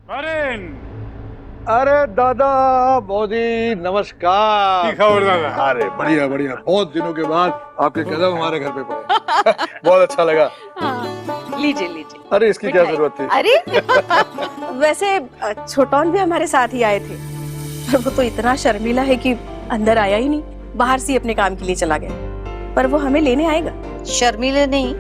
अरे दादा मोदी नमस्कार। खबर दादा? अरे बढ़िया बढ़िया, बहुत दिनों के बाद आपके कदम हमारे घर पे पड़े। बहुत अच्छा लगा। हाँ, लीजिए लीजिए। अरे इसकी क्या जरूरत थी? अरे वैसे छोटौन भी हमारे साथ ही आए थे, पर वो तो इतना शर्मीला है कि अंदर आया ही नहीं, बाहर से अपने काम के लिए चला गया। पर वो हमें लेने आएगा। शर्मीले नहीं,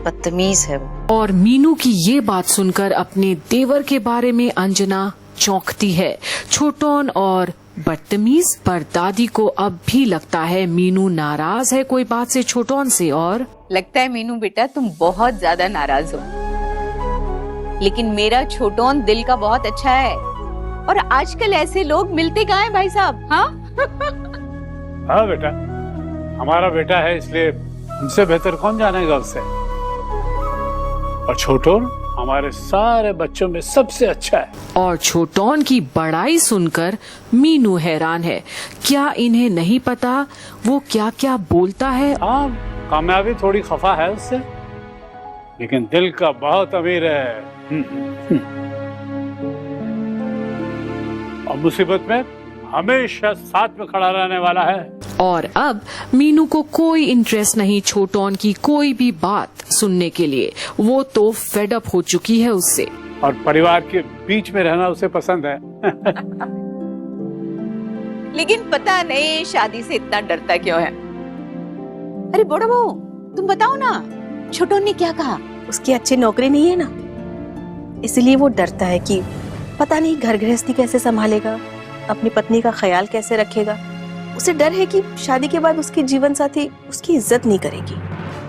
बदतमीज है वो। और मीनू की ये बात सुनकर अपने देवर के बारे में अंजना चौंकती है। छोटौन और बदतमीज, पर दादी को अब भी लगता है मीनू नाराज है कोई बात से छोटौन से। और लगता है मीनू बेटा तुम बहुत ज्यादा नाराज हो, लेकिन मेरा छोटौन दिल का बहुत अच्छा है। और आजकल ऐसे लोग मिलते कहाँ हैं भाई साहब? हाँ हाँ बेटा, हमारा बेटा है, इसलिए उनसे बेहतर कौन जानेगा उसे। और छोटौन हमारे सारे बच्चों में सबसे अच्छा है। और छोटौन की बड़ाई सुनकर मीनू हैरान है। क्या इन्हें नहीं पता वो क्या क्या बोलता है? हाँ, कामयाबी थोड़ी खफा है उससे, लेकिन दिल का बहुत अमीर है। और मुसीबत में हमेशा साथ में खड़ा रहने वाला है। और अब मीनू को कोई इंटरेस्ट नहीं छोटौन की कोई भी बात सुनने के लिए। वो तो फेड अप हो चुकी है उससे। और परिवार के बीच में रहना उसे पसंद है। लेकिन पता नहीं शादी से इतना डरता क्यों है। अरे बड़ा बहू, तुम बताओ ना, छोटौन ने क्या कहा? उसकी अच्छी नौकरी नहीं है ना, इसलिए वो डरता है कि पता नहीं घर गृहस्थी कैसे संभालेगा, अपनी पत्नी का ख्याल कैसे रखेगा। उसे डर है कि शादी के बाद उसकी जीवन साथी उसकी इज्जत नहीं करेगी।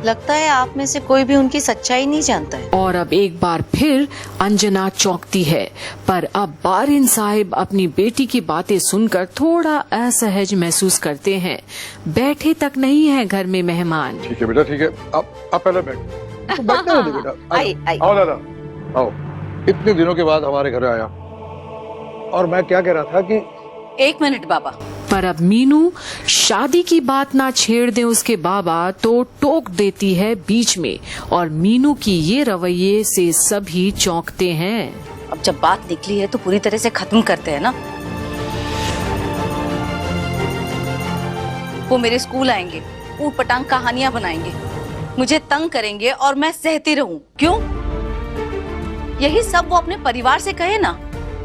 लगता है आप में से कोई भी उनकी सच्चाई नहीं जानता है। और अब एक बार फिर अंजना चौंकती है, पर अब बारिन साहिब अपनी बेटी की बातें सुनकर थोड़ा असहज महसूस करते हैं। बैठे तक नहीं है घर में मेहमान। ठीक है बेटा, ठीक है, आप पहले बैठ। बैठने दो बेटा। आई। आओ दादा, आओ। इतने दिनों के बाद हमारे घर आया, और मैं क्या कह रहा था कि एक मिनट बाबा। पर अब मीनू शादी की बात ना छेड़ दे उसके बाबा तो टोक देती है बीच में। और मीनू की ये रवैये से सभी चौंकते हैं। अब जब बात निकली है तो पूरी तरह से खत्म करते हैं ना। वो मेरे स्कूल आएंगे, ऊट पटांग कहानियां बनाएंगे, मुझे तंग करेंगे और मैं सहती रहूं। क्यों? यही सब वो अपने परिवार से कहे ना,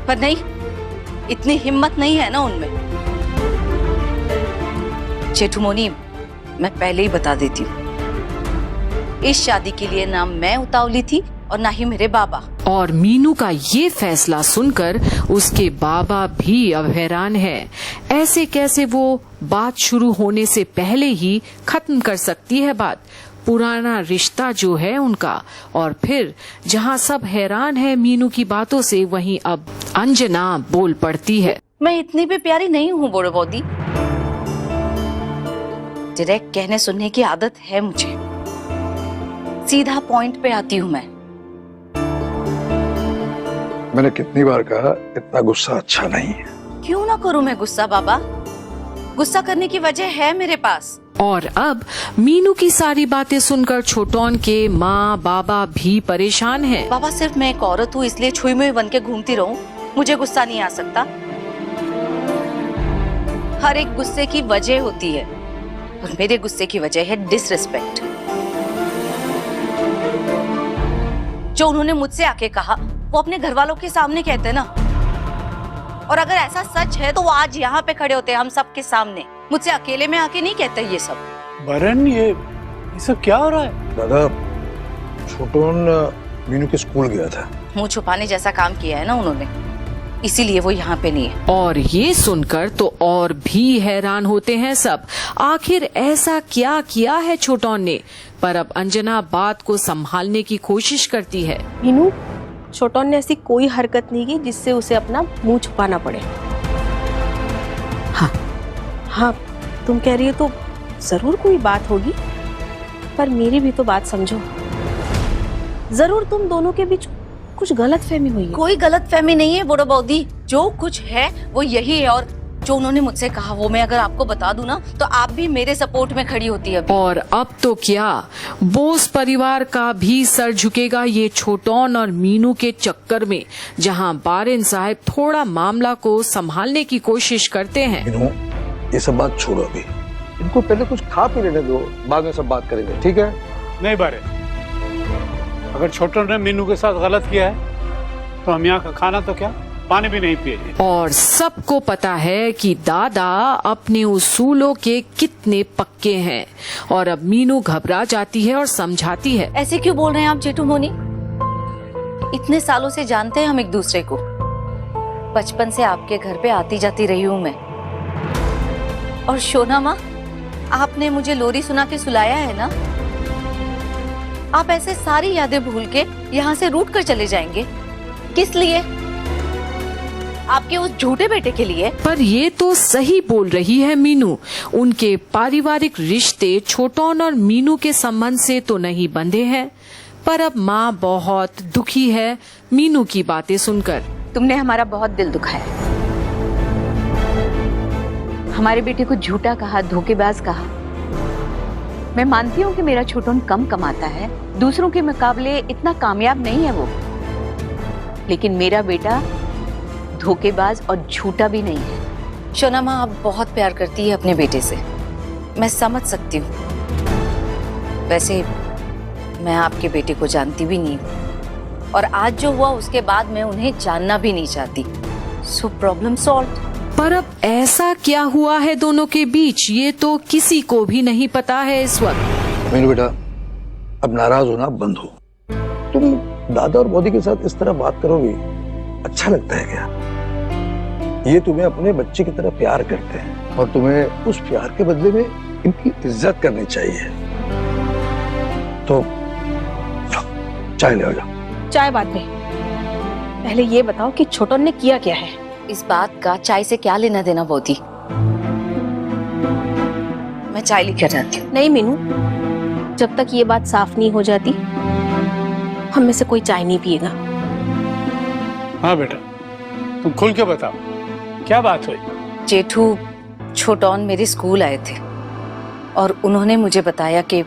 पर नहीं, इतनी हिम्मत नहीं है ना उनमें। जेठू मोनी, मैं पहले ही बता देती हूँ, इस शादी के लिए ना मैं उतावली थी और ना ही मेरे बाबा। और मीनू का ये फैसला सुनकर उसके बाबा भी अब हैरान है। ऐसे कैसे वो बात शुरू होने से पहले ही खत्म कर सकती है बात, पुराना रिश्ता जो है उनका। और फिर जहाँ सब हैरान है मीनू की बातों से, वहीं अब अंजना बोल पड़ती है। मैं इतनी भी प्यारी नहीं हूँ बोड़े बौदी। डायरेक्ट कहने सुनने की आदत है मुझे, सीधा पॉइंट पे आती हूँ मैं। मैंने कितनी बार कहा, इतना गुस्सा अच्छा नहीं है। क्यों ना करूँ मैं गुस्सा बाबा? गुस्सा करने की वजह है मेरे पास। और अब मीनू की सारी बातें सुनकर छोटौन के माँ बाबा भी परेशान हैं। बाबा, सिर्फ मैं एक औरत हूँ इसलिए छुई मुई बन के घूमती रहूं, मुझे गुस्सा नहीं आ सकता? हर एक गुस्से की वजह होती है, और मेरे गुस्से की वजह है डिसरिस्पेक्ट। जो उन्होंने मुझसे आके कहा वो अपने घर वालों के सामने कहते ना। और अगर ऐसा सच है तो वो आज यहाँ पे खड़े होते हैं हम सब के सामने, मुझसे अकेले में आके नहीं कहते ये सब। बरन, ये सब क्या हो रहा है? दादा, छोटौन मीनू के स्कूल गया था। मुंह छुपाने जैसा काम किया है ना उन्होंने, इसीलिए वो यहाँ पे नहीं है। और ये सुनकर तो और भी हैरान होते हैं सब। आखिर ऐसा क्या किया है छोटौन ने? पर अब अंजना बात को संभालने की कोशिश करती है। मीनू, छोटौन ने ऐसी कोई हरकत नहीं की जिससे उसे अपना मुंह छुपाना पड़े। हाँ, तुम कह रही हो तो जरूर कोई बात होगी, पर मेरी भी तो बात समझो। जरूर तुम दोनों के बीच कुछ गलत फहमी हुई है। कोई गलत फहमी नहीं है बुढ़ो बौदी, जो कुछ है वो यही है। और जो उन्होंने मुझसे कहा वो मैं अगर आपको बता दूं ना तो आप भी मेरे सपोर्ट में खड़ी होती है। और अब तो क्या, बोस परिवार का भी सर झुकेगा ये छोटौन और मीनू के चक्कर में, जहां बारिन साहब थोड़ा मामला को संभालने की कोशिश करते हैं। मीनू, ये सब बात छोड़ो अभी, इनको पहले कुछ खा पी लेने दो, बाद में सब बात करेंगे, ठीक है? नहीं बारे, अगर छोटू ने मीनू के साथ गलत किया है तो हम यहाँ का खाना तो क्या पानी भी नहीं पिएंगे। और सबको पता है कि दादा अपने उसूलों के कितने पक्के हैं, और अब मीनू घबरा जाती है और समझाती है। ऐसे क्यों बोल रहे हैं आप जेठू मोनी? इतने सालों से जानते हैं हम एक दूसरे को, बचपन से आपके घर पे आती जाती रही हूँ मैं। और शोना माँ, आपने मुझे लोरी सुना के सुलाया है ना, आप ऐसे सारी यादें भूल के यहाँ से रूठ कर चले जाएंगे, किस लिए? आपके उस झूठे बेटे के लिए? पर ये तो सही बोल रही है मीनू, उनके पारिवारिक रिश्ते छोटौन और मीनू के संबंध से तो नहीं बंधे हैं। पर अब माँ बहुत दुखी है मीनू की बातें सुनकर। तुमने हमारा बहुत दिल दुखाया, हमारे बेटे को झूठा कहा, धोखेबाज कहा। मैं मानती हूँ कि मेरा छोटन कम कमाता है, दूसरों के मुकाबले इतना कामयाब नहीं है वो, लेकिन मेरा बेटा धोखेबाज और झूठा भी नहीं है। शोना माँ, आप बहुत प्यार करती है अपने बेटे से, मैं समझ सकती हूँ। वैसे मैं आपके बेटे को जानती भी नहीं हूँ, और आज जो हुआ उसके बाद मैं उन्हें जानना भी नहीं चाहती। So problem solved. पर अब ऐसा क्या हुआ है दोनों के बीच, ये तो किसी को भी नहीं पता है इस वक्त। मीनू बेटा, अब नाराज होना बंद हो। तुम दादा और बौदी के साथ इस तरह बात करोगी, अच्छा लगता है क्या? ये तुम्हें अपने बच्चे की तरह प्यार करते हैं, और तुम्हें उस प्यार के बदले में इनकी इज्जत करनी चाहिए। तो चाय ले आओ। चाय बाद में, पहले ये बताओ कि छोटन ने किया क्या है? इस बात का चाय से क्या लेना देना बौदी? मैं चाय लेकर आती हूँ। नहीं मीनू, जब तक ये बात साफ नहीं हो जाती हम में से कोई चाय नहीं पिएगा। हाँ बेटा, तुम खुल के बताओ, क्या बात हुई? जेठू, छोटौन मेरे स्कूल आए थे और उन्होंने मुझे बताया कि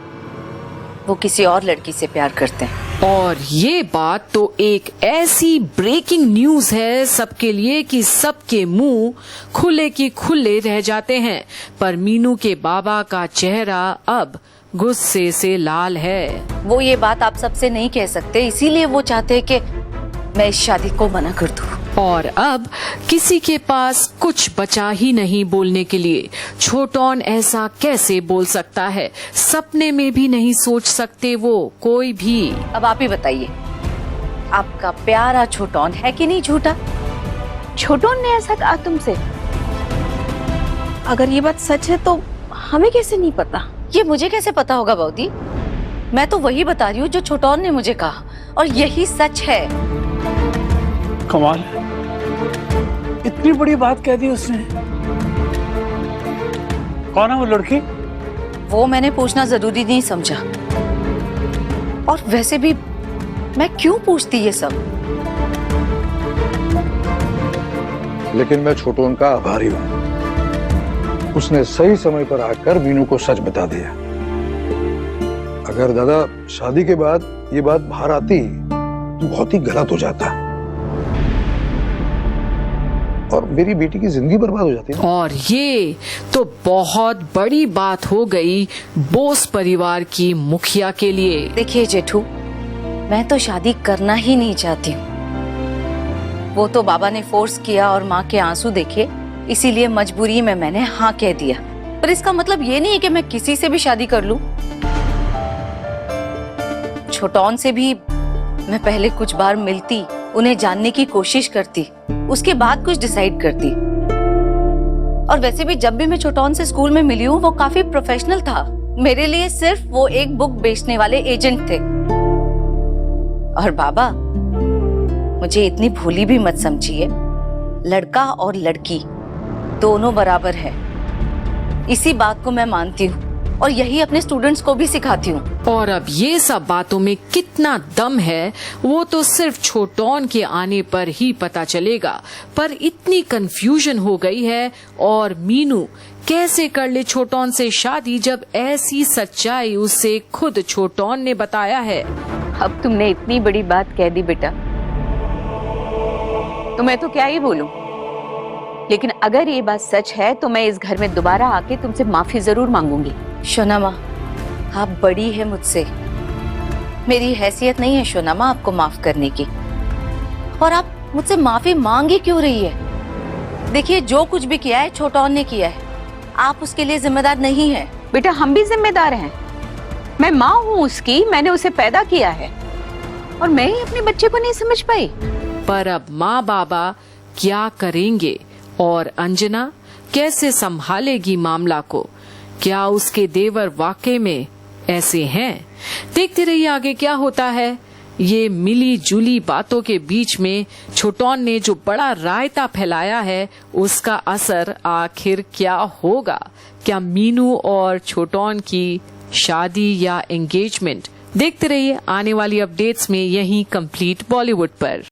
वो किसी और लड़की से प्यार करते हैं। और ये बात तो एक ऐसी ब्रेकिंग न्यूज है सबके लिए कि सबके मुंह खुले की खुले रह जाते हैं। पर मीनू के बाबा का चेहरा अब गुस्से से लाल है। वो ये बात आप सबसे नहीं कह सकते, इसीलिए वो चाहते हैं कि मैं इस शादी को मना कर दूं। और अब किसी के पास कुछ बचा ही नहीं बोलने के लिए। छोटौन ऐसा कैसे बोल सकता है, सपने में भी नहीं सोच सकते वो कोई भी। अब आप ही बताइए, आपका प्यारा छोटौन है कि नहीं झूठा? छोटन ने ऐसा कहा तुमसे? अगर ये बात सच है तो हमें कैसे नहीं पता? ये मुझे कैसे पता होगा बौदी? मैं तो वही बता रही हूँ जो छोटौन ने मुझे कहा, और यही सच है। कमाल है, इतनी बड़ी बात कह दी उसने। कौन है वो लड़की? वो मैंने पूछना जरूरी नहीं समझा, और वैसे भी मैं क्यों पूछती ये सब? लेकिन मैं छोटोन का आभारी हूँ, उसने सही समय पर आकर मीनू को सच बता दिया। अगर दादा शादी के बाद ये बात बाहर आती तो बहुत ही गलत हो जाता, और मेरी बेटी की जिंदगी बर्बाद हो जाती। और ये तो बहुत बड़ी बात हो गई बोस परिवार की मुखिया के लिए। देखिए जेठू, मैं तो शादी करना ही नहीं चाहती हूँ। वो तो बाबा ने फोर्स किया और माँ के आंसू देखे, इसीलिए मजबूरी में मैंने हाँ कह दिया। पर इसका मतलब ये नहीं है कि मैं किसी से भी शादी कर लूं। छोटौन से भी मैं पहले कुछ बार मिलती, उन्हें जानने की कोशिश करती, उसके बाद कुछ डिसाइड करती। और वैसे भी जब भी मैं छोटौन से स्कूल में मिली हूँ वो काफी प्रोफेशनल था। मेरे लिए सिर्फ वो एक बुक बेचने वाले एजेंट थे। और बाबा, मुझे इतनी भोली भी मत समझिए, लड़का और लड़की दोनों बराबर है, इसी बात को मैं मानती हूँ और यही अपने स्टूडेंट्स को भी सिखाती हूँ। और अब ये सब बातों में कितना दम है वो तो सिर्फ छोटौन के आने पर ही पता चलेगा। पर इतनी कंफ्यूजन हो गई है, और मीनू कैसे कर ले छोटौन से शादी जब ऐसी सच्चाई उसे खुद छोटौन ने बताया है। अब तुमने इतनी बड़ी बात कह दी बेटा, तो मैं तो क्या ही बोलूं। लेकिन अगर ये बात सच है तो मैं इस घर में दोबारा आके तुमसे माफी जरूर मांगूंगी। शोना माँ, आप बड़ी है मुझसे, मेरी हैसियत नहीं है शोना माँ आपको माफ करने की। और आप मुझसे माफी मांगी क्यों रही है? देखिए, जो कुछ भी किया है छोटौन ने किया है, आप उसके लिए जिम्मेदार नहीं है। बेटा हम भी जिम्मेदार हैं। मैं माँ हूँ उसकी, मैंने उसे पैदा किया है और मैं ही अपने बच्चे को नहीं समझ पाई। पर अब माँ बाबा क्या करेंगे और अंजना कैसे संभालेगी मामला को? क्या उसके देवर वाकई में ऐसे हैं? देखते रहिए आगे क्या होता है। ये मिली जुली बातों के बीच में छोटौन ने जो बड़ा रायता फैलाया है उसका असर आखिर क्या होगा? क्या मीनू और छोटौन की शादी या एंगेजमेंट? देखते रहिए आने वाली अपडेट्स में यहीं कंप्लीट बॉलीवुड पर।